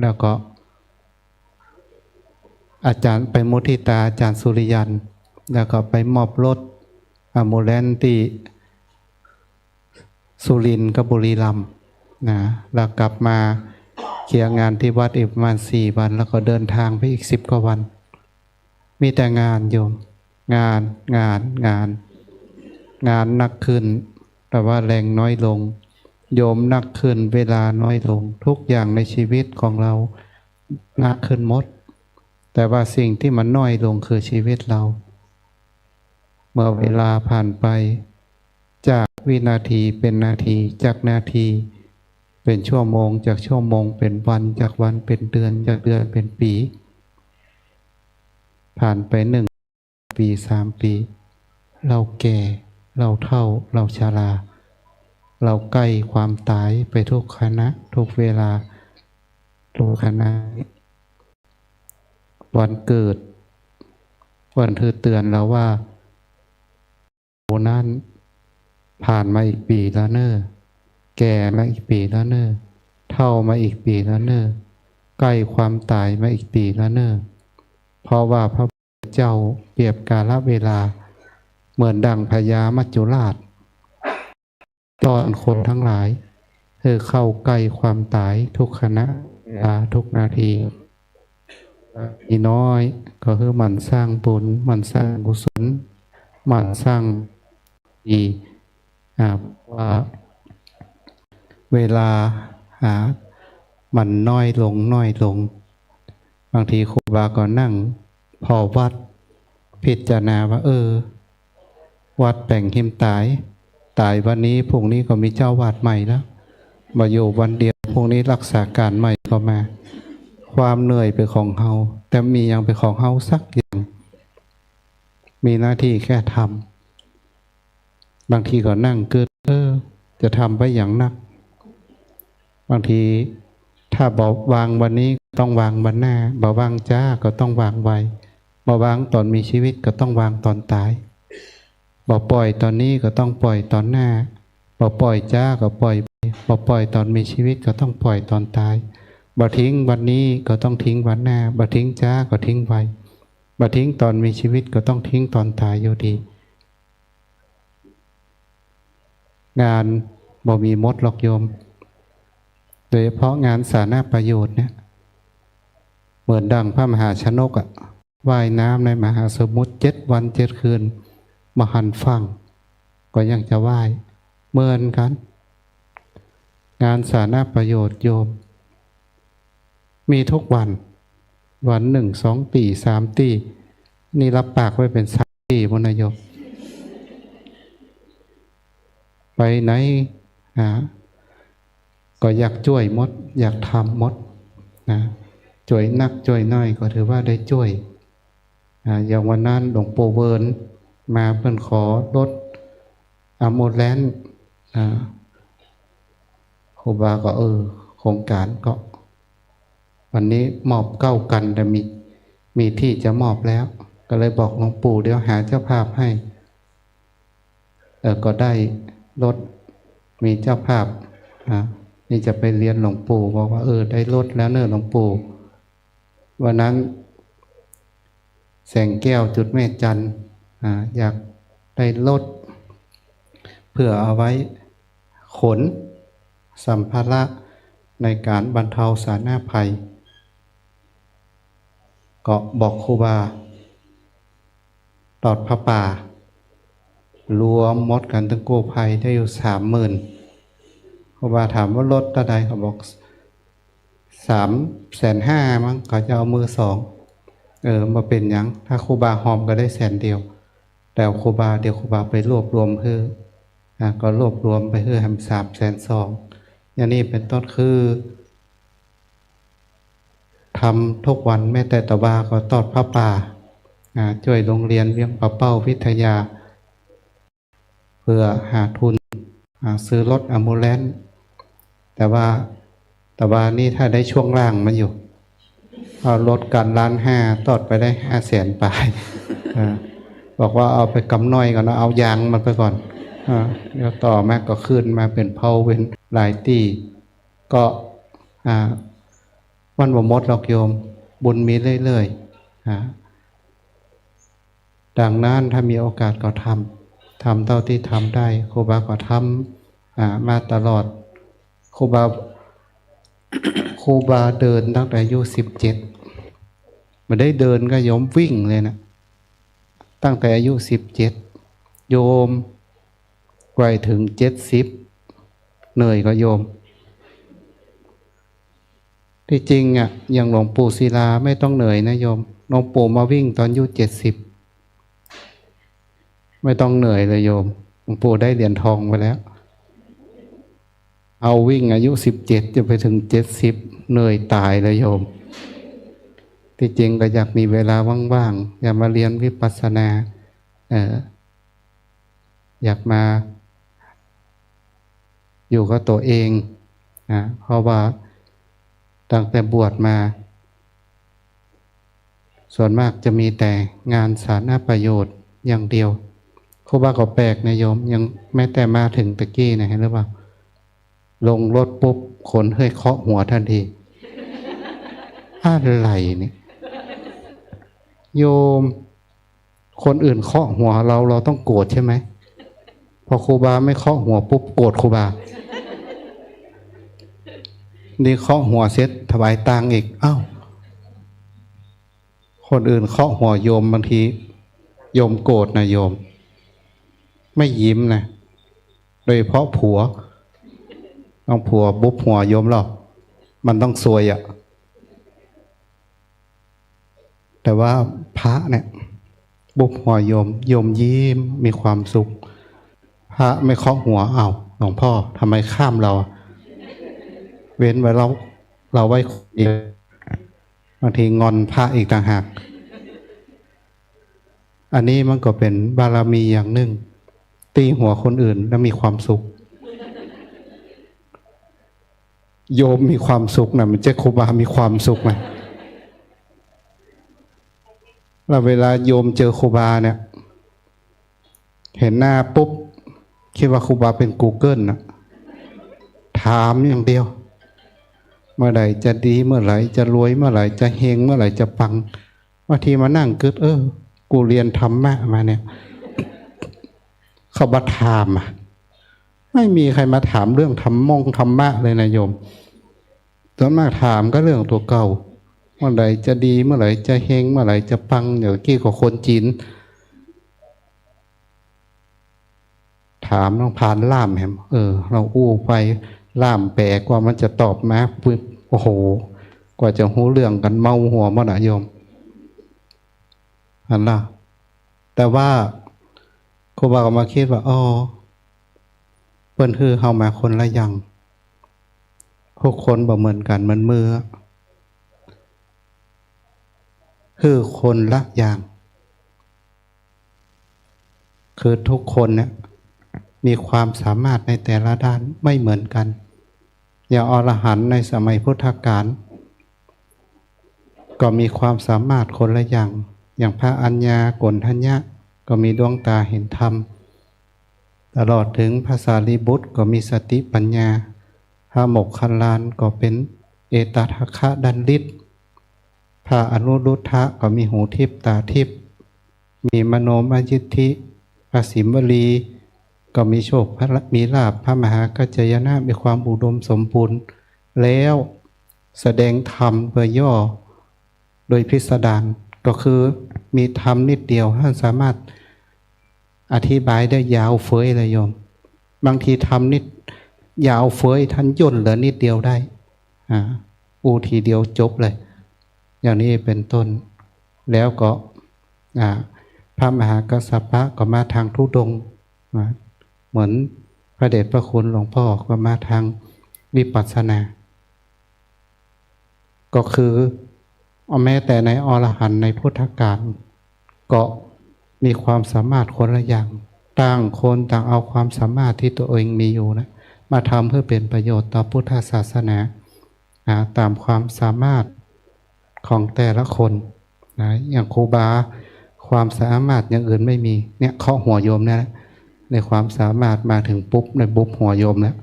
แล้วก็อาจารย์ไปมุทิตาอาจารย์สุริยันแล้วก็ไปมอบรถอะโมเลนที่สุรินทร์กับบุรีรัมย์นะแล้วกลับมาเคลียร์งานที่วัดอีกประมาณ4 วันแล้วก็เดินทางไปอีก10 กว่าวันมีแต่งานโยมงานนักขึ้นแต่ว่าแรงน้อยลงโยมนักขึ้นเวลาน้อยลงทุกอย่างในชีวิตของเรานักขึ้นหมดแต่ว่าสิ่งที่มันน้อยลงคือชีวิตเราเมื่อเวลาผ่านไปจากวินาทีเป็นนาทีจากนาทีเป็นชั่วโมงจากชั่วโมงเป็นวันจากวันเป็นเดือนจากเดือนเป็นปีผ่านไป1 ปี3 ปีเราแก่เราเฒ่าเราชราเราใกล้ความตายไปทุกขณะทุกเวลาทุกขณะวันเกิดวันที่เตือนเราว่าโอ้นั้นผ่านมาอีกปีแล้วเนอะแก่มาอีกปีแล้วเนอะเฒ่ามาอีกปีแล้วเนอะใกล้ความตายมาอีกปีแล้วเนอะเพราะว่าพระพุทธเจ้าเปรียบกาลเวลาเหมือนดังพญามัจจุราชตอนคนทั้งหลายเข้าใกล้ความตายทุกขณะทุกนาทีอีน้อยก็คือหมั่นสร้างบุญหมั่นสร้างกุศลหมั่นสร้างดีว่าเวลามันน้อยลงบางทีครูบาก็นั่งพอวัดพิจารณาว่าวัดแป่งหิมตายวันนี้พรุ่งนี้ก็มีเจ้าวาดใหม่แล้วมาอยู่วันเดียวพรุ่งนี้รักษาการใหม่ก็มาความเหนื่อยเป็นของเฮาแต่มีอย่างเป็นของเฮาสักอย่างมีหน้าที่แค่ทำบางทีก็นั่งเกิดจะทำไปอย่างนักบางทีถ้าบอกวางวันนี้ต้องวางวันหน้าบอกวางจ้าก็ต้องวางไว้บอกวางตอนมีชีวิตก็ต้องวางตอนตายบอกปล่อยตอนนี้ก็ต้องปล่อยตอนหน้าบอกปล่อยจ้าก็ปล่อยบอกปล่อยตอนมีชีวิตก็ต้องปล่อยตอนตายบ่ทิ้งวันนี้ก็ต้องทิ้งวันหน้าบ่ทิ้งจ้าก็ทิ้งไว้บ่ทิ้งตอนมีชีวิตก็ต้องทิ้งตอนตายอยู่ดีงานบ่มีมดหรอกโยมโดยเฉพาะงานสาธารณประโยชน์เนี่ยเหมือนดังพระมหาชนกว่ายน้ำในมหาสมุทร7 วัน 7 คืนมหันต์ฟังก็ยังจะว่ายเหมือนกันงานสาธารณประโยชน์โยมมีทุกวัน1 2 ตี 3 ตีนี่รับปากไว้เป็น3 ตีมุนโยมไปไหนก็อยากช่วยมดอยากทำมดนะช่วยนักช่วยน้อยก็ถือว่าได้ช่วยอย่างวันนั้นหลวงปู่เวิร์นมาเพื่อนขอรถอะโมแลนครูบาก็โครงการก็วันนี้มอบ9 กันแต่มีที่จะมอบแล้วก็เลยบอกหลวงปู่เดี๋ยวหาเจ้าภาพให้ก็ได้รถมีเจ้าภาพนี่จะไปเรียนหลวงปู่บอกว่าได้รถแล้วเนอะหลวงปู่วันนั้นแสงแก้วจุดแม่จันทร์อยากได้รถเพื่อเอาไว้ขนสัมภาระในการบรรเทาสาธารณภัยก็บอกครูบาตอดพระป่ารวมหมดกันทั้งกู้ภัยได้อยู่30,000ครูบาถามว่ารถเท่าใดเขาบอก350,000มั้งเขาจะเอามือ2มาเป็นยังถ้าครูบาหอมก็ได้100,000แต่ครูบาเดี๋ยวครูบาไปรวบรวมเพื่อก็รวบรวมไปเพื่อทำ320,000อย่างนี้เป็นต้นคือทำทุกวันแม้แต่ตะบาก็ตอดพระป่าช่วยโรงเรียนเวียงป่าเป้าวิทยาเพื่อหาทุนซื้อรถอะโมแลนซ์แต่ว่านี่ถ้าได้ช่วงล่างมันอยู่เอารถกัน1,500,000ตอดไปได้500,000 ปลายบอกว่าเอาไปกำน้อยก่อนนะเอายางมันไปก่อนเดี๋ยวต่อมาก็ขึ้นมาเป็นเพาเป็นหลายตีก็ วันบ่หมดหรอกโยมบุญมีเรื่อยๆดังนั้นถ้ามีโอกาสก็ทำเท่าที่ทำได้ครูบาก็ทำมาตลอดครูบาเดินตั้งแต่อายุ17มาได้เดินก็โยมวิ่งเลยนะตั้งแต่อายุ17โยมไกวถึง70เหนื่อยก็โยมที่จริงอย่างหลวงปู่ศิลาไม่ต้องเหนื่อยนะโยมหลวงปู่มาวิ่งตอนอายุ70ไม่ต้องเหนื่อยเลยโยมหลวงปู่ได้เหรียญทองไปแล้วเอาวิ่งอายุ17จะไปถึง70เหนื่อยตายเลยโยมที่จริงก็อยากมีเวลาว่างๆอยากมาเรียนวิปัสสนาอยากมาอยู่กับตัวเองเพราะว่าตั้งแต่บวชมาส่วนมากจะมีแต่งานสาธารณประโยชน์อย่างเดียวครูบาก็แปลกนะโยมยังแม้แต่มาถึงตะกี้นะเห็นหรือเปล่าลงรถปุ๊บคนเคาะหัวทันทีอะไรนี่โยมคนอื่นเคาะหัวเราต้องโกรธใช่ไหมพอครูบาไม่เคาะหัวปุ๊บโกรธครูบานี่เคาะหัวเสร็จถวายตังค์อีกอ้าวคนอื่นเคาะหัวโยมบางทีโยมโกรธนะโยมไม่ยิ้มนะโดยเฉพาะผัวต้องผัวบุ๊บหัวโยมหรอกมันต้องซวยแต่ว่าพระเนี่ยบุบหัวโยมยิ้มมีความสุขพระไม่เคาะหัวหลวงพ่อทำไมข้ามเราเว้นไว้เราไว้อีกบางทีงอนพระอีกต่างหากอันนี้มันก็เป็นบารมีอย่างหนึ่งตีหัวคนอื่นแล้วมีความสุขโยมมีความสุขนะมันจะครูบามีความสุขไหมเราเวลาโยมเจอครูบาเนี่ยเห็นหน้าปุ๊บคิดว่าครูบาเป็น Google นะถามอย่างเดียวเมื่อไหร่จะดีเมื่อไหร่จะรวยเมื่อไหร่จะเฮงเมื่อไหร่จะปังบางทีมานั่งกึดกูเรียนธรรมะมาเนี่ยเขาบัถามไม่มีใครมาถามเรื่องธรรมะเลยนะโยมส่วนมากถามก็เรื่องตัวเก่าเมื่อไหร่จะดีเมื่อไหร่จะเฮงเมื่อไหร่จะปังอย่างกี้กับคนจีนถามต้องผ่านล่ามแฮมเราอู้ไปล่ามแปลกว่ามันจะตอบมาปุ๊บโอ้โหกว่าจะหูเรื่องกันเมาหัวมันโยมอันน่ะแต่ว่าครูบาก็มาคิดว่าเปิ้นคือเฮามาคนละอย่างทุกคนบ่เหมือนกันมันมือคือคนละอย่างคือทุกคนเนี่ยมีความสามารถในแต่ละด้านไม่เหมือนกันอย่างอรหันต์ในสมัยพุทธกาลก็มีความสามารถคนละอย่างพระอัญญาโกณฑัญญะก็มีดวงตาเห็นธรรมตลอดถึงพระสารีบุตรก็มีสติปัญญาพระโมคคัลลานก็เป็นเอตทัคคะดันลิศพระอนุรุทธะก็มีหูทิพตาทิพมีมโนมยิทธิพระสิมวลีก็มีโชคมีลาภพระมหากัจจายนะมีความอุดมสมบูรณ์แล้วแสดงธรรมเพื่อย่อโดยพิสดารก็คือมีธรรมนิดเดียวท่านสามารถอธิบายได้ยาวเฟ้ยเลยโยมบางทีธรรมนิดยาวเฟ้ยท่านย่นเหลือนิดเดียวได้ทีเดียวจบเลยอย่างนี้เป็นต้นแล้วก็พระมหากัสสปะก็มาทางทุดงค์เหมือนพระเดชพระคุณหลวงพ่อก็มาทางวิปัสสนาก็คือแม้แต่ในอรหันต์ในพุทธกาลก็มีความสามารถคนละอย่างต่างคนต่างเอาความสามารถที่ตัวเองมีอยู่นะมาทำเพื่อเป็นประโยชน์ต่อพุทธศาสนาตามความสามารถของแต่ละคนนะอย่างครูบาความสามารถอย่างอื่นไม่มีเนี่ยเคาะหัวโยมเนี่ยในความสามารถมาถึงปุ๊บในบุ๊บหัวโยมแล้ว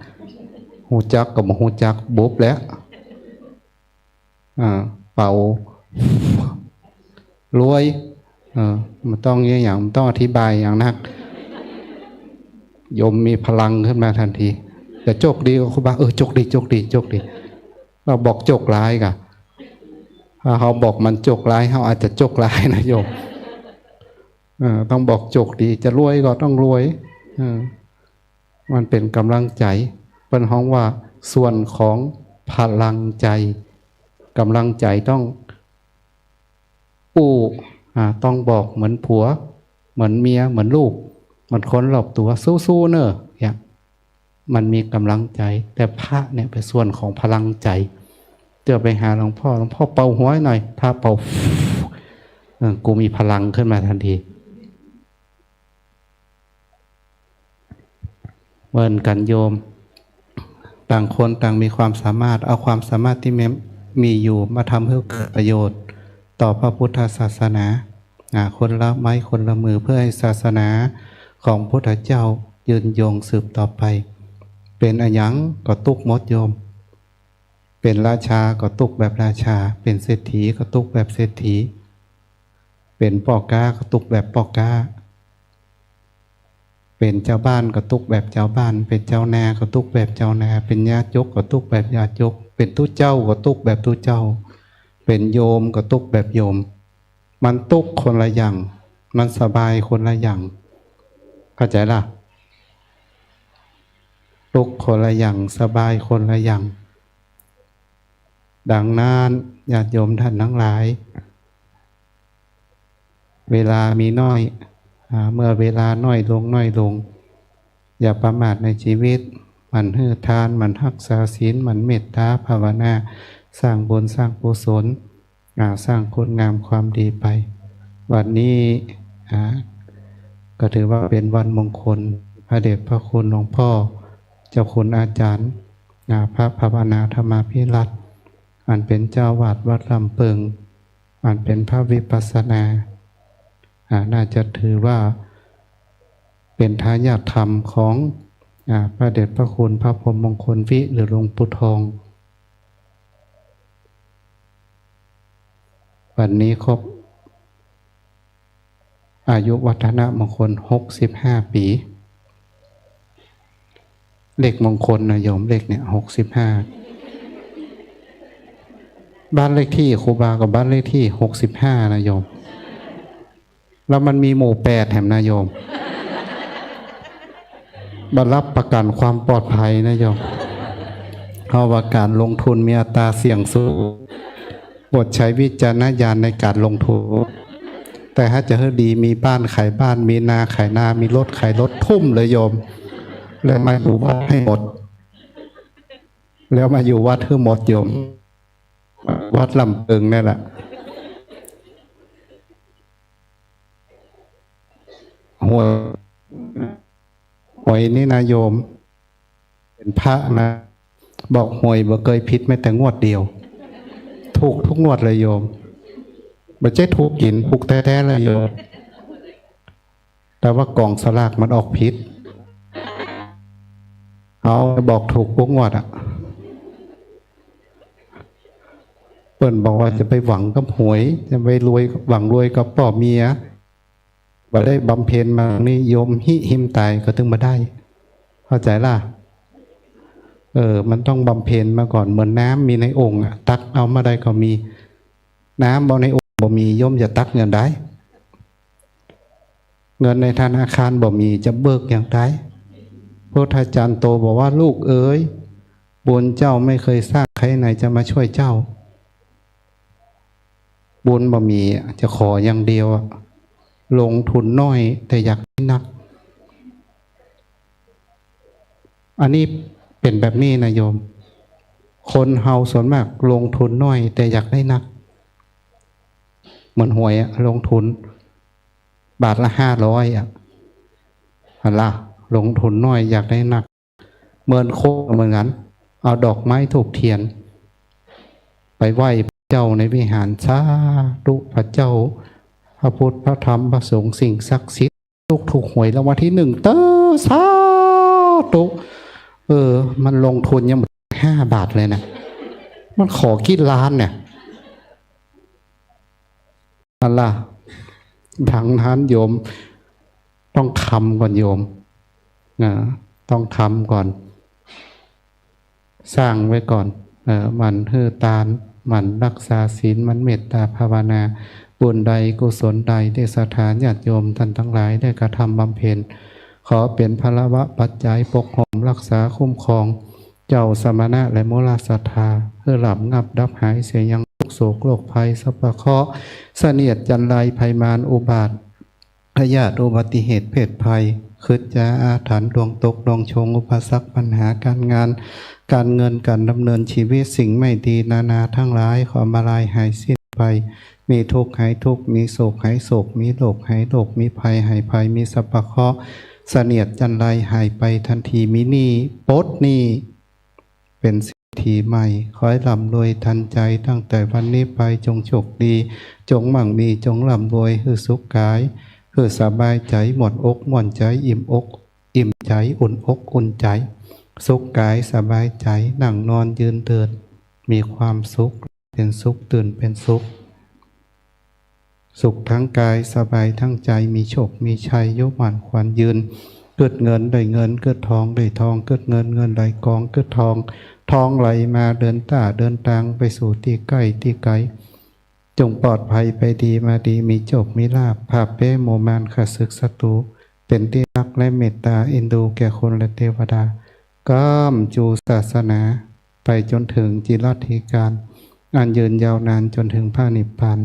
หูจักกับหูจักบุ๊บแล้ว เป่ารวยมันต้องอย่างมันต้องอธิบายอย่างนักโยมมีพลังขึ้นมาทันทีแต่โจกดีก็ครูบาโจกดีโจกดีโจกดีเราบอกโจกร้ายกะถ้าเขาบอกมันโจกร้ายเขาอาจจะโจกร้ายนะโยมต้องบอกโจกดีจะรวยก็ต้องรวยมันเป็นกำลังใจเป็นห้องว่าส่วนของพลังใจกำลังใจต้องต้องบอกเหมือนผัวเหมือนเมียเหมือนลูกเหมือนคนรอบตัวสู้ๆเนอะอย่างมันมีกำลังใจแต่พระเนี่ยเป็นส่วนของพลังใจเดี๋ยวไปหาหลวงพ่อเป่าหัวหน่อยถ้าเป่ากูมีพลังขึ้นมาทันทีเหมือนกันโยมต่างคนต่างมีความสามารถเอาความสามารถที่มีอยู่มาทำให้เกิดประโยชน์ต่อพระพุทธศาสนาคนละไม้คนละมือเพื่อให้ศาสนาของพุทธเจ้ายืนยงสืบต่อไปเป็นอันยังก็ตุกมดโยมเป็นราชาก็ตุกแบบราชาเป็นเศรษฐีก็ตุกแบบเศรษฐีเป็นปอกาก็ตุกแบบปอกาเป็นเจ้าบ้านก็ตุกแบบเจ้าบ้านเป็นเจ้านาก็ตุกแบบเจ้านาเป็นญาติยกก็ตุกแบบญาติยกเป็นตู้เจ้าก็ตุกแบบตู้เจ้าเป็นโยมก็ตุกแบบโยมมันตุกคนละอย่างมันสบายคนละอย่างเข้าใจล่ะตุกคนละอย่างสบายคนละอย่างดังนั้นญาติโยมท่านทั้งหลายเวลามีน้อยเมื่อเวลาน้อยลงอย่าประมาทในชีวิตมันให้ทานมันรักษาศีลมันเมตตาภาวนาสร้างบุญสร้างกุศลสร้างคุณงามความดีไปวันนี้ก็ถือว่าเป็นวันมงคลพระเดชพระคุณหลวงพ่อเจ้าคุณอาจารย์พระภาวนาธรรมาภิรัตน์อันเป็นเจ้าวาดวัดลำเปิงอันเป็นพระวิปัสสนาน่าจะถือว่าเป็นทายาทธรรมของพระเดชพระคุณพระพรหมมงคลวิหรือหลวงปู่ทองวันนี้ครบอายุวัฒนมงคล65 ปีเลขมงคลนะโยมเลขเนี่ย65บ้านเลขที่ครูบากับบ้านเลขที่65นะโยมแล้วมันมีหมู่8แถมนะโยมบัตรรับประกันความปลอดภัยนะโยมเพราะว่าการลงทุนมีอัตราเสี่ยงสูงโปรดใช้วิจารณญาณในการลงทุนแต่ถ้าจะให้ดีมีบ้านขายบ้านมีนาขายนามีรถขายรถทุ่มเลยโยมแล้วมาอยู่วัดให้หมดแล้วมาอยู่วัดให้หมดโยมวัดลำเปิงนี่แหละหวยนี่นะโยมเป็นพระนะบอกหวยบ่เคยผิดแม้แต่งวดเดียวถูกทุกงวดเลยโยมบ่ใช่ถูกกินถูกแท้ๆเลยโยมแต่ว่ากล่องสลากมันออกผิดเอาบอกถูกทุกงวดเปิ้นบอกว่าจะไปหวังกับหวยจะไปรวยหวังรวยกับป่อเมียบ่ได้บำเพ็ญมานี่โยมหิมตายก็ถึงมาได้เข้าใจล่ะมันต้องบำเพ็ญมาก่อนเหมือนน้ำมีในองค์ตักเอามาได้ก็มีน้ำบ่ในองค์บ่มีโยมจะตักเงินได้เงินในธนาคารบ่มีจะเบิกอย่างไรพระอาจารย์โตบอกว่าลูกเอ๋ยบุญเจ้าไม่เคยสร้างใครไหนจะมาช่วยเจ้าบุญบ่มีจะขออย่างเดียวลงทุนน้อยแต่อยากได้นักอันนี้เป็นแบบนี้นะโยมคนเฮาส่วนมากลงทุนน้อยแต่อยากได้นักเหมือนหวยลงทุนบาทละ500ล่ะลงทุนน้อยอยากได้นักเหมือนโคเหมือนกันเอาดอกไม้ถูกเทียนไปไหว้พระเจ้าในวิหารสาธุพระเจ้าพระพุทธพระธรรมพระสงฆ์สิ่งศักดิ์สิทธิ์ถูกหวยรางวัลที่1สาธุมันลงทุนยัง5 บาทเลยนะมันขอกี่ล้านเนี่ย นั่นล่ะดังนั้นโยมต้องทำก่อนโยมนะต้องทำก่อนสร้างไว้ก่อนมันฮือตานมันรักษาศีลมันเมตตาภาวนาบุญใดกุศลใดที่สถานญาติโยมท่านทั้งหลายได้กระทำบำเพ็ญขอเป็นพละวะปัจจัยปกหอมรักษาคุ้มครองเจ้าสมณะและโมฬศรัทธาเพื่อหลับงับดับหายเสียยังโศกโรคภัยสัพพะเคราะห์เสนียดจันไรภัยมารอุบาทพยาธิอุบัติเหตุเพศภัยคืดยาอาถรรพ์ดวงตกดวงชงอุปสรรคปัญหาการงานการเงินการดำเนินชีวิตสิ่งไม่ดีนานาทั้งหลายขอมาลายหายสิ้นไปมีทุกข์หายทุกข์มีโศกหายโศกมีโรคหายโรคมีภัยหายภัยมีสัพพะเคราะห์เสนียดจันไรหายไปทันทีมีหนี้ปลดหนี้เป็นเศรษฐีใหม่ขอให้ร่ำรวยทันใจตั้งแต่วันนี้ไปจงโชคดีจงมั่งมีจงร่ำรวยคือสุขกายคือสบายใจหมดอกหมดใจอิ่มอกอิ่มใจอุ่นอกอุ่นใจสุขกายสบายใจนั่งนอนยืนเดินมีความสุขเป็นสุขตื่นเป็นสุขสุขทั้งกายสบายทั้งใจมีโชคมีชัยยกมันขวัญยืนเกิดเงินได้เงินเกิดทองได้ทองเกิดเงินเงินไหลกองเกิดทองทองไหลมาเดินตาเดินทางไปสู่ที่ใกล้ที่ไกลจงปลอดภัยไปดีมาดีมีโชคมีลาภภาพเป้โมมานขัดศึกศัตรูเป็นที่รักและเมตตาเอ็นดูแก่คนและเทวดาก้ามจูศาสนาไปจนถึงจิรัติการอันยืนยาวนานจนถึงพระนิพพาน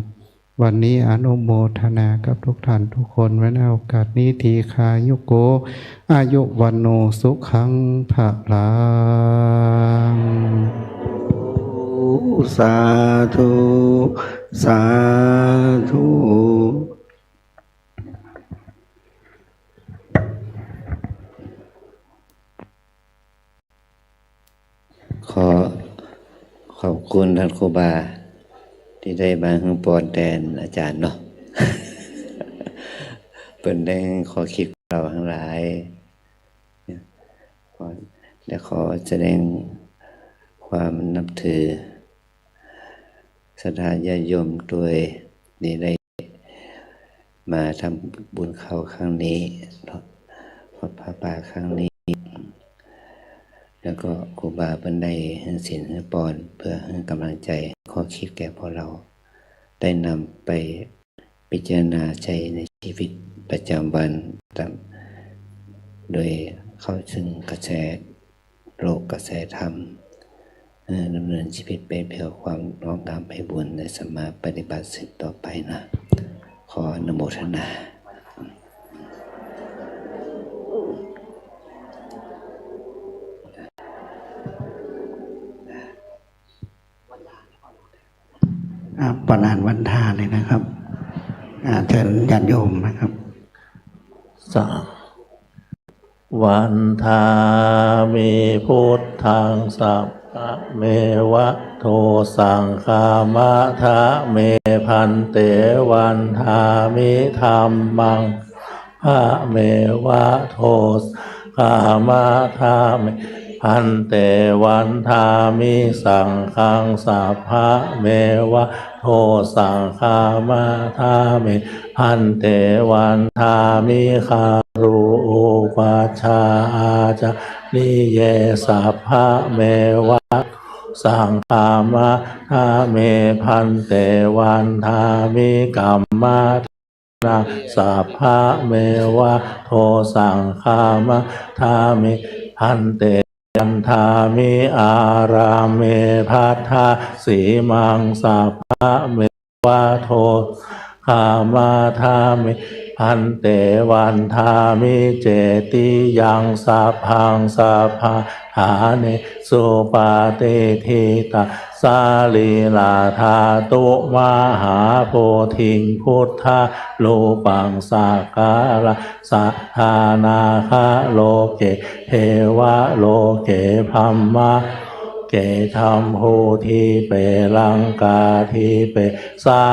วันนี้อนุโมทนากับทุกท่านทุกคนไว้ในโอกาสนี้ทีคายุโกอายุวันโนสุขังภะลังสาธุสาธุขอขอบคุณท่านครูบาที่ได้มาให้ปอนแทนอาจารย์เนาะ เป็นได้ขอคิดเราทั้งหลายและขอแสดงความนับถือศรัทธาญาติโยมโดยนี้ได้มาทำบุญเข้าครั้งนี้ทอดผ้าป่าครั้งนี้แล้วก็ครูบาเป็นได้ให้ศีลให้ปอนเพื่อให้กำลังใจข้อคิดแก่พวกเราได้นำไปพิจารณาใช้ในชีวิตประจำวันโดยเข้าถึงกระแสโลกกระแสธรรมดำเนินชีวิตไปเพื่อความน้อมตามไปบุญในสมาปฏิบัติสืบต่อไปนะขออนุโมทนาประนานวันทาเลยนะครับเชิญญาติโยมนะครับสังวันทามิพุทธังสัพพะเมวะโทสังฆามะทะเมพันเตวันทามิธัมมังพระเมวะโทสังฆามะทะเมพันเตวันทามิสังฆังสัพพะเมวะโทสังฆามะทะเมพันเตวันทามิคารูปัชฌาจานิเยสัพพะเมวะสังฆามะทะเมพันเตวันทามิกัมมะนาสัพพะเมวะโทสังฆามะทะเมพันเตยันทามิอารามเมพัทธาสีมังสัพพะเมวะโทขามมาทามิพันเตวันทามิเจติยังสัพพังสัพพะฐานิสุปาติทิตาสาลีลาธาตุมหาโพธิงพุทธาลูปังสักการะสัทธานาคาโลเกเทวะโลเกพัมมะเกธัมโหทีเปลังกาทีเปสา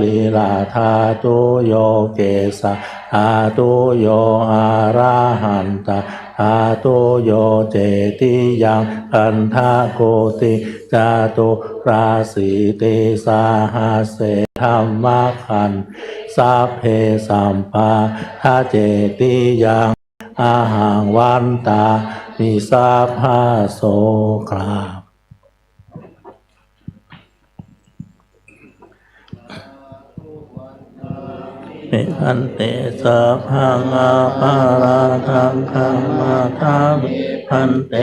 ลีลาธาตุโยเกสะธาตุโยอาราหันตาธาตุโยเจติยังคันธาโกติจาตุราสีเตสาหาเส ธรรมขันธ์สัพเพสัมปาทาเจติยังอาหังวันตามิสัพพะโสกราบนิพันเตสัพพังอาภาราทังคัมมาทามิพันเต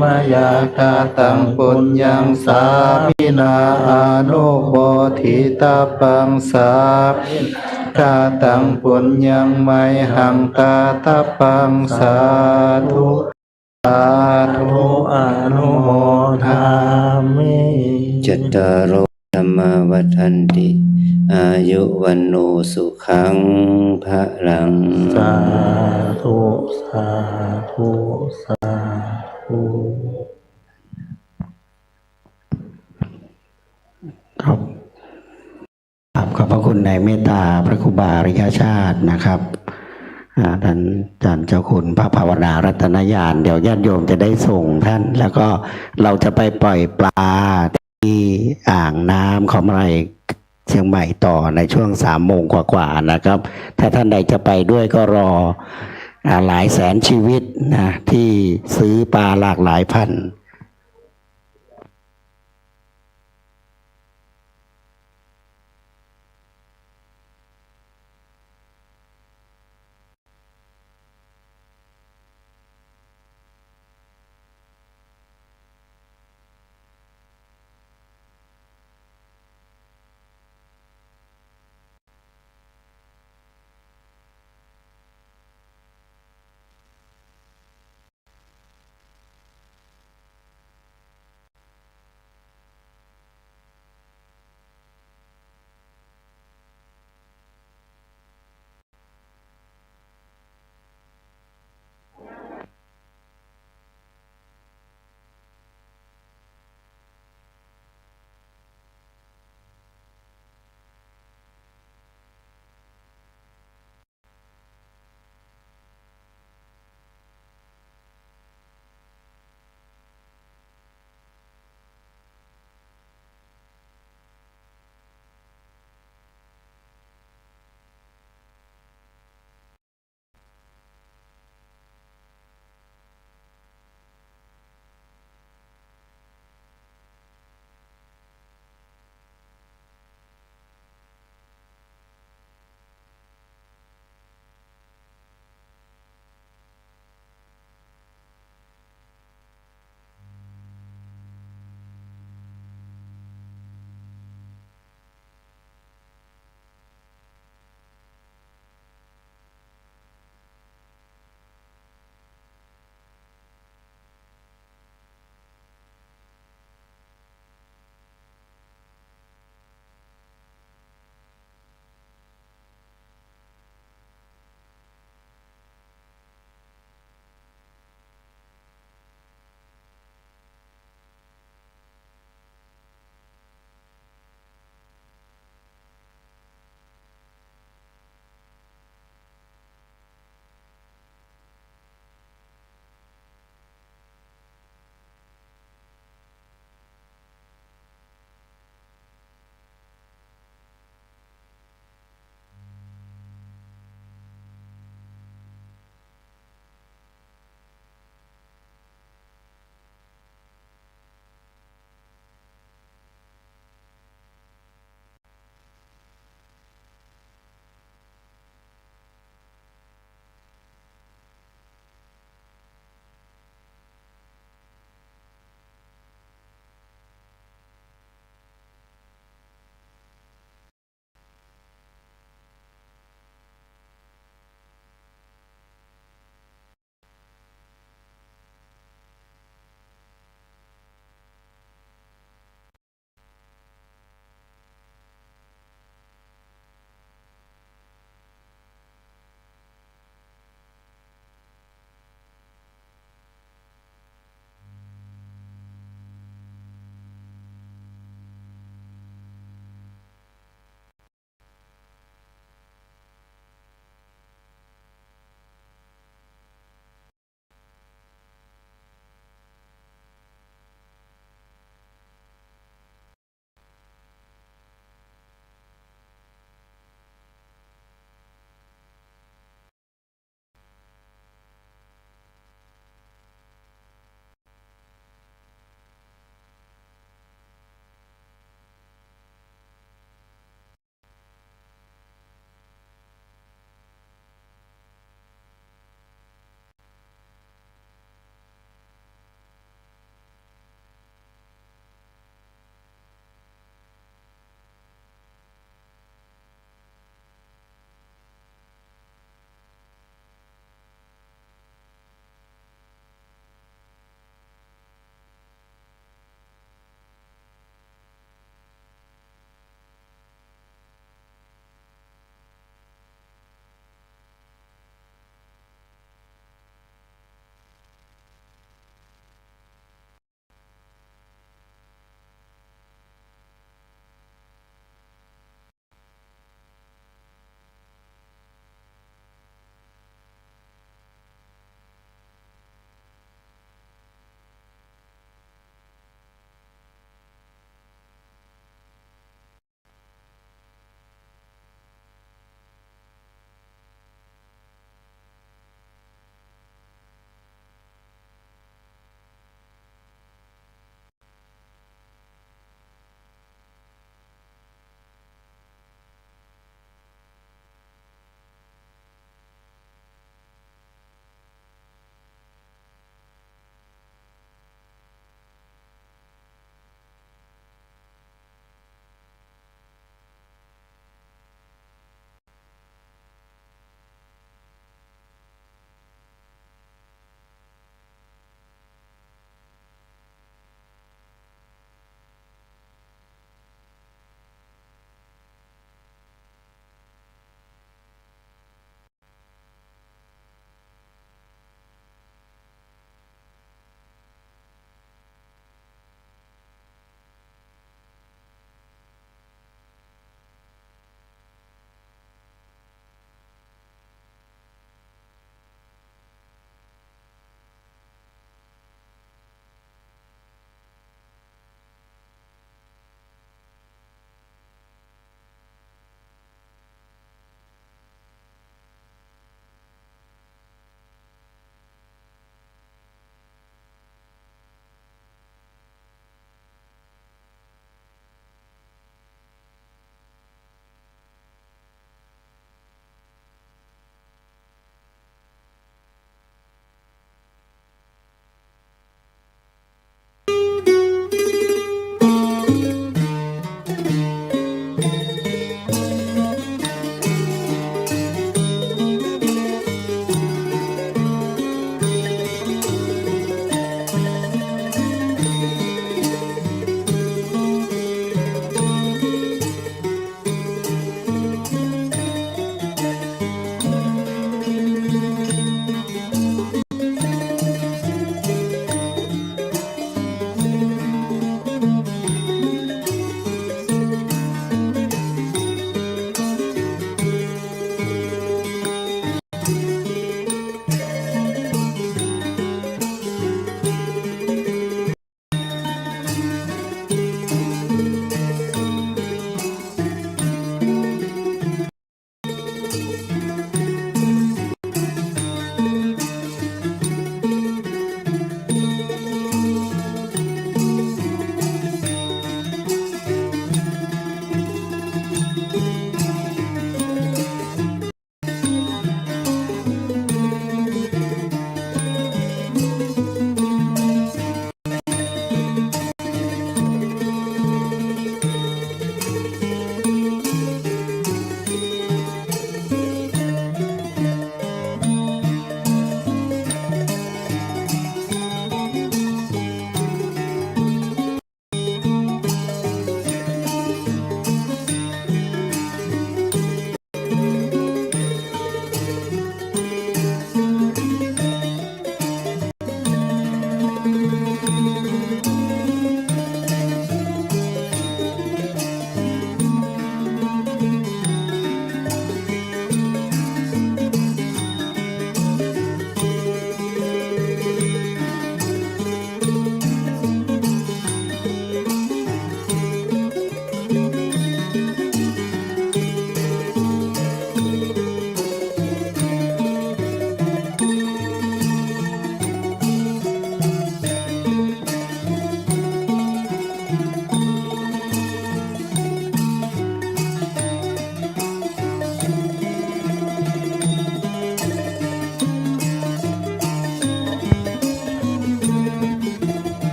มยาคาตังปุญญังสามินาอานุโมทิตาปังสามิกาตังปุญญังไมหังกาตาปังสาธุสาธุอนุโมทามิ จัตตารโอธรรมาวัฏันติอายุวันโนสุขังพระลัง สาธุสาธุสาธุ ครับขอบพระคุณในเมตตาพระครูบาอริยชาตินะครับท่านอาจารย์เจ้าคุณพระภาวนารัตนญาณเดี๋ยวญาติโยมจะได้ส่งท่าน แล้วก็เราจะไปปล่อยปลาที่อ่างน้ำของอะไรเชียงใหม่ต่อในช่วง3 โมงกว่าๆนะครับ ถ้าท่านใดจะไปด้วยก็รอหลายแสนชีวิตนะที่ซื้อปลาหลากหลายพัน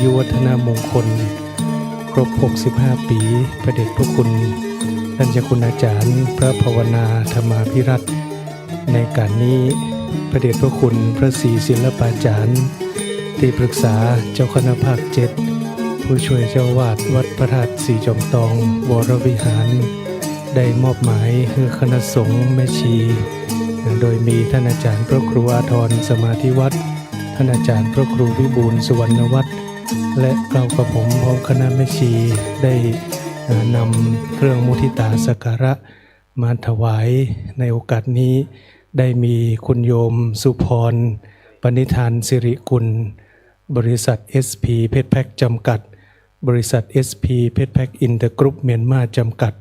ยุวัฒนมงคลครบ65 ปีพระเดชพระคุณท่านเจ้าคุณอาจารย์พระภาวนาธรรมาภิรัตน์ในการนี้พระเดชพระคุณพระศรีศิลปาจารย์ที่ปรึกษาเจ้าคณะภาค7ผู้ช่วยเจ้าวาดวัดพระธาตุสีจอมทองวรวิหารได้มอบหมายให้คณะสงฆ์แม่ชีโดยมีท่านอาจารย์พระครูอาทรสมาธิวัฒน์ท่านอาจารย์พระครูวิบูลย์สุวรรณวัฒน์และเรากับผมพร้อมคณะแม่ชีได้นำเครื่องมุทิตาสักการะมาถวายในโอกาสนี้ได้มีคุณโยมสุพรปณิธานสิริกุลบริษัท SP เพชรแพ็คจำกัดบริษัท SP เพชรแพ็คอินเตอร์กรุ๊ปเมียนมาจำกัด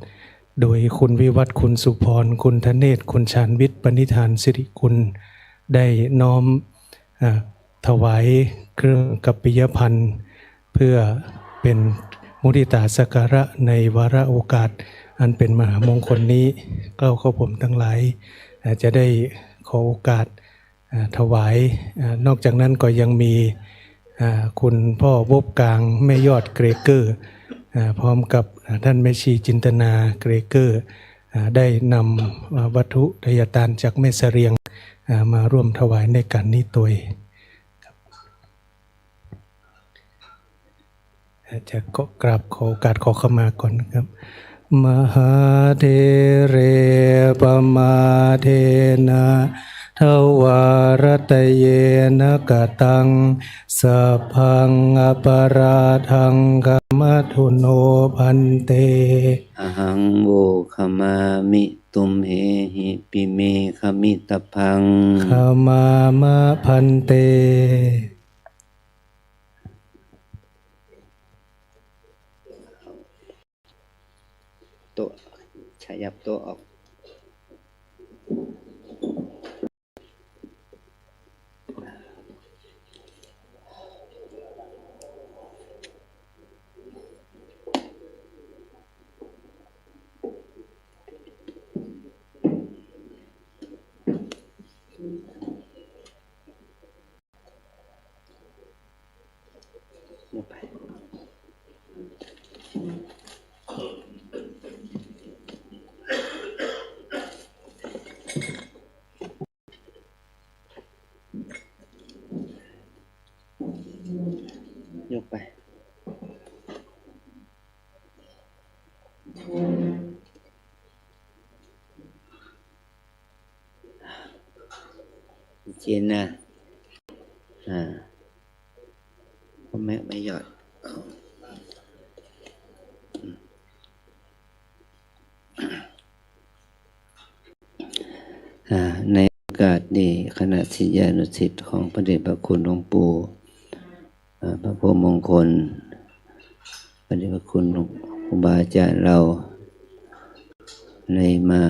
โดยคุณวิวัฒน์คุณสุพรคุณธเนศคุณชาญวิทย์ปณิธานสิริกุลได้น้อมถวายเครื่องกัปปิยพันธ์เพื่อเป็นมุทิตาสักการะในวาระโอกาสอันเป็นมหามงคลนี้ก็ขอผมทั้งหลายจะได้ขอโอกาสถวายนอกจากนั้นก็ยังมีคุณพ่อวบกลางแม่ยอดเกรเกอร์พร้อมกับท่านแม่ชีจินตนาเกรเกอร์ได้นำวัตถุทายทานจากแม่เสรียงมาร่วมถวายในการนี้ตัวจะกราบขอโอกาสขอเข้ามาก่อนนะครับมหาเทเรปมาเทนะทวารตเยนะกตังสัพพังอปาราทังกัมมัทธุโนพันเตอหังโวขมามิตุมเหหิปิเมขมิตพังขมามะพันเตโต๊ะขยับโต๊ะออกยกไปเจนนะพ่อแม่ไม่หยอดในโอกาสนี้คณะศิษยานุศิษย์ของพระเดชพระคุณหลวงปู่พระพุทธมงคลพระเดชพระคุณครูบาอาจารย์เราเลยมา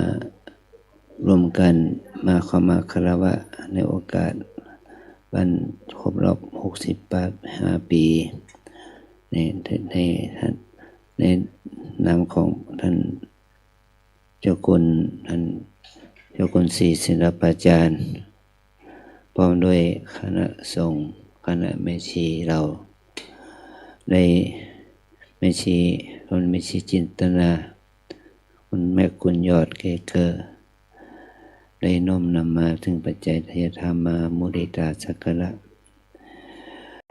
ร่วมกันมาเข้ามาคารวะในโอกาสวันครบรอบ65 ปีในนามของท่านเจ้าคุณศรีศิลปาจารย์พร้อมด้วยคณะสงฆ์คณะแม่ชีเราได้แม่ชีจินตนาคุณแม่คุณยอดเกเกอร์ได้น้อมนำมาถึงปัจจัยทายธรรมมามุทิตาสักการะ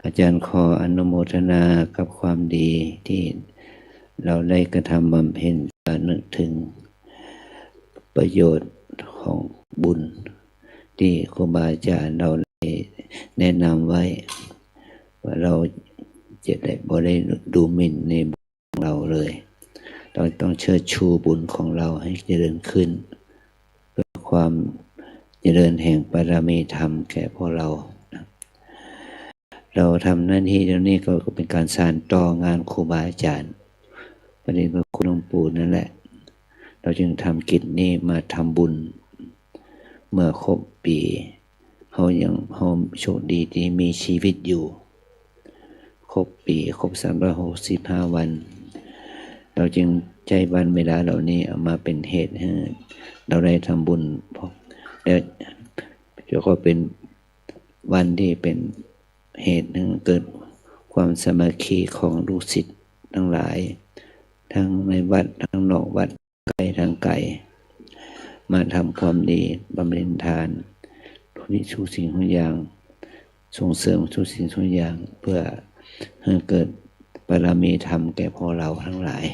อาจารย์ขออนุโมทนากับความดีที่เราได้กระทำบำเพ็ญนึกถึงประโยชน์ของบุญที่ครูบาอาจารย์เราได้แนะนำไว้ว่าเราจะได้บ่ได้ดูหมิ่นในบุญของเราเลยเราต้องเชิดชูบุญของเราให้เจริญขึ้นเพื่อความเจริญแห่งบารมีธรรมแก่พวกเราทำหน้าที่ตรงนี้ก็เป็นการสานต่องานครูบาอาจารย์ประเด็นพระคุณหลวงปู่นั่นแหละเราจึงทำกิจนี้มาทำบุญเมื่อครบปีเขาโชคดีที่มีชีวิตอยู่ครบปีครบ365 วันเราจึงใช้วันเวลาเหล่านี้เอามาเป็นเหตุให้เราได้ทำบุญแล้วก็เป็นวันที่เป็นเหตุให้เกิดความ ความสามัคคีของลูกศิษย์ทั้งหลายทั้งในวัดทั้งนอกวัดไกลทางไกลมาทำความดีบำเพ็ญทานทุกสิ่งทุกอย่างส่งเสริมทุกสิ่งทุกอย่างเพื่อให้เกิดบารมีธรรมแก่พวกเราทั้งหลาย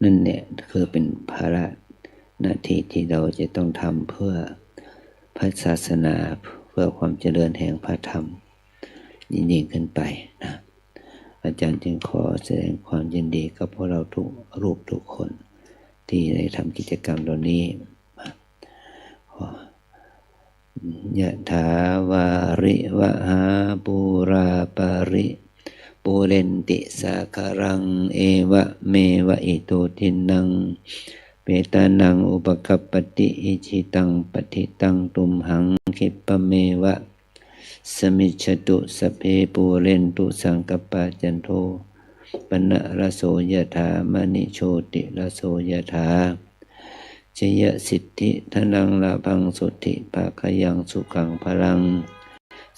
นั่นเนี่ยคือเป็นภาระหน้าที่ที่เราจะต้องทำเพื่อพระศาสนาเพื่อความเจริญแห่งพระธรรมยิ่งขึ้นไปนะอาจารย์จึงขอแสดงความยินดีกับพวกเราทุกรูปทุกคนที่ได้ทำกิจกรรมเหล่านี้ยะถาวาริวหาปูราปาริปูเรนติสาคารังเอวะเมวะอิโตทินังเปตานังอุปกัปปติอิจิตังปฏิตังตุมหังคิปะเมวะสมิจฉตุสพเพปูเรนตุสังกปปะจันโทปนะระโสยถามณิโชติระโสยถาชยสิทธิธนังลาภังสุทธิภาคยังสุขังพลัง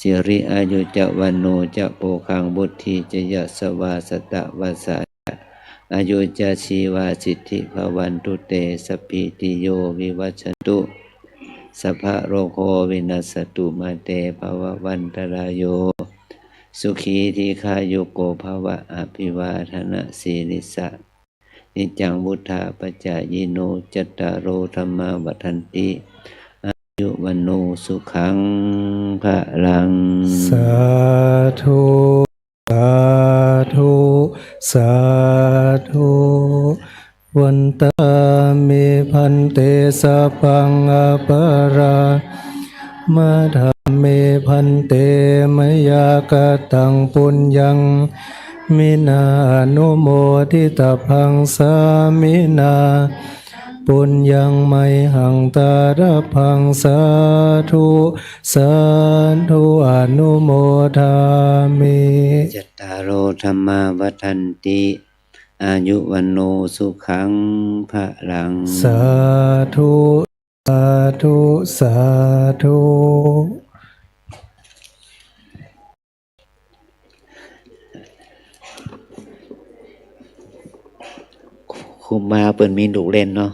สิริอายุจะวันโนจะโปคังบุตถิจะยะสวาสตะวาสาอายุจะชีวาสิทธิภวันตุเตสพพิติโยวิวัชชันตุสัพพะโรโควินัสสตุมาเตภววันตรายโยสุขีทีฆายุโกภวะอภิวาทนะสีลิสะนิจังวุธาปจายโนจัตตารโอธรรมาวัฏันติอายุวันโนสุขังภะลังสาธุสาธุสาธุวันตามิพันเตสัพพังอปารามาธรรมเมพันเตมยากตังปุญญังมินาอนุโมทิตาพังสามินาปุญญังไมหังตาระพังสาธุสาธุอนุโมทามิจัตตารโอธรรมาวัฏันติอายุวันโนสุขังภะลังสาธุสาธุสาธุครูมาเปิดมีดุเล่นเนาะ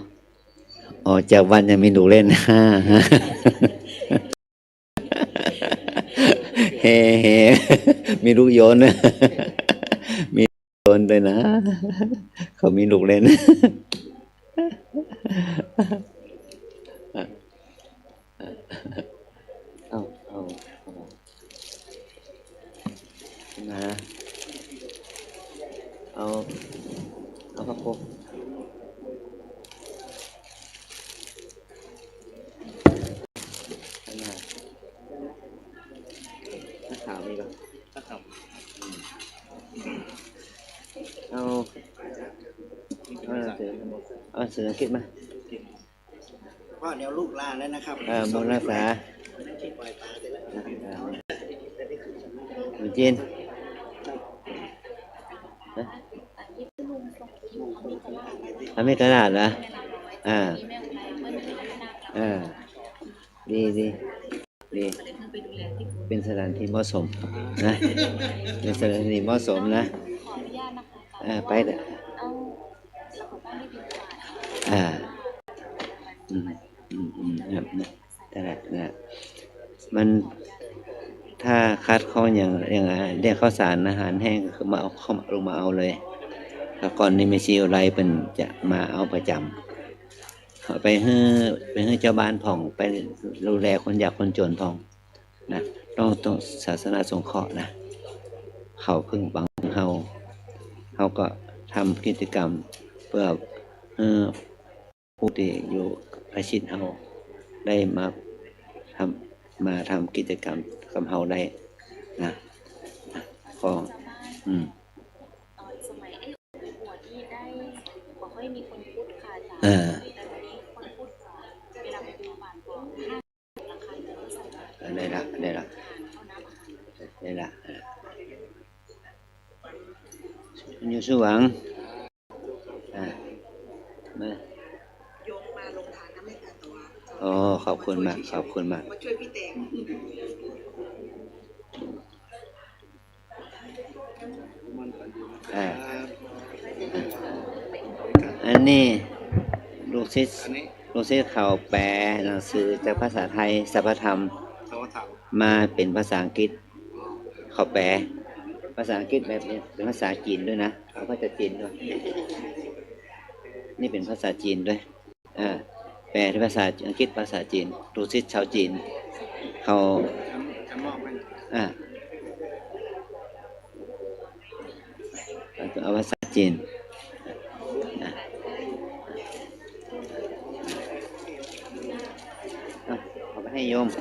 ออกจากวันยังมีดุเล่นเฮ้เฮ้มีลูกโยนนะมีโยนด้วยนะเขามีลูกเล่นเอานะเอาพระโคนักข่าวมีป่ะนักข่าวเอาเสือคิดมาพ่อเดี๋ยวลูกลาแล้วนะครับมนต์รักษาจีนทำให้กระดาษเหรอดีเป็นสถานที่เหมาะสมนะเป็นสถานที่เหมาะสมนะไปเถอะนะมันถ้าคัดข้ออย่างเรียกข้าวสารอาหารแห้งคือมาเอาเข้ามาลงมาเอาเลยแต่ก่อนนี้ไม่ชีอะไรเป็นจะมาเอาประจำไปให้เจ้าบ้านผ่องไปดูแลคนยากคนจนผ่องนะต้องศาสนาสงเคราะห์นะเขาพึ่งบังเขาก็ทำกิจกรรมเพื่อผู้ที่อยู่ประชิดเขาได้มาทำกิจกรรมกับเขาได้นะก็ตอนสมัยหัวที่ได้บอกให้มีคนพูดค่ะแต่ตอนนี้คนพูดเวลาไปดูบ้านก็5ราคาจะใส่ได้ละเอาน้ำอาหารได้ละอยู่สว่างมาโยมมาลงทานน้ำไม่ขาดตัวขอบคุณมากมาช่วยพี่แตง อ่าอันนี้ลูกศิษย์เขาแปลหนังสือจากภาษาไทยสัพพธรรมมาเป็นภาษาอังกฤษเขาแปลภาษาอังกฤษแบบนี้เป็นภาษาจีนด้วยนะเขาก็จะจีนด้วยนี่เป็นภาษาจีนด้วยแปลที่ภาษาอังกฤษภาษาจีนลูกศิษย์ชาวจีนเขาเอาภาษาจีนเอาไปให้โยมสั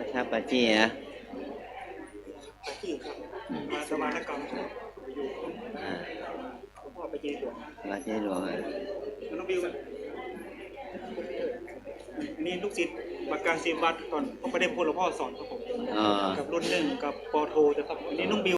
ทธาปัจจียะมาสมานกรรมพ่อไปเจหลวง มาเจหลวงน้องบิวนี่ลูกศิษย์มาการเสียบัตรก่อนเพราะประเด็นพลหลวงพ่อสอนครับผมกับรุ่นหนึ่งกับปอโทนะครับอันนี้น้องบิว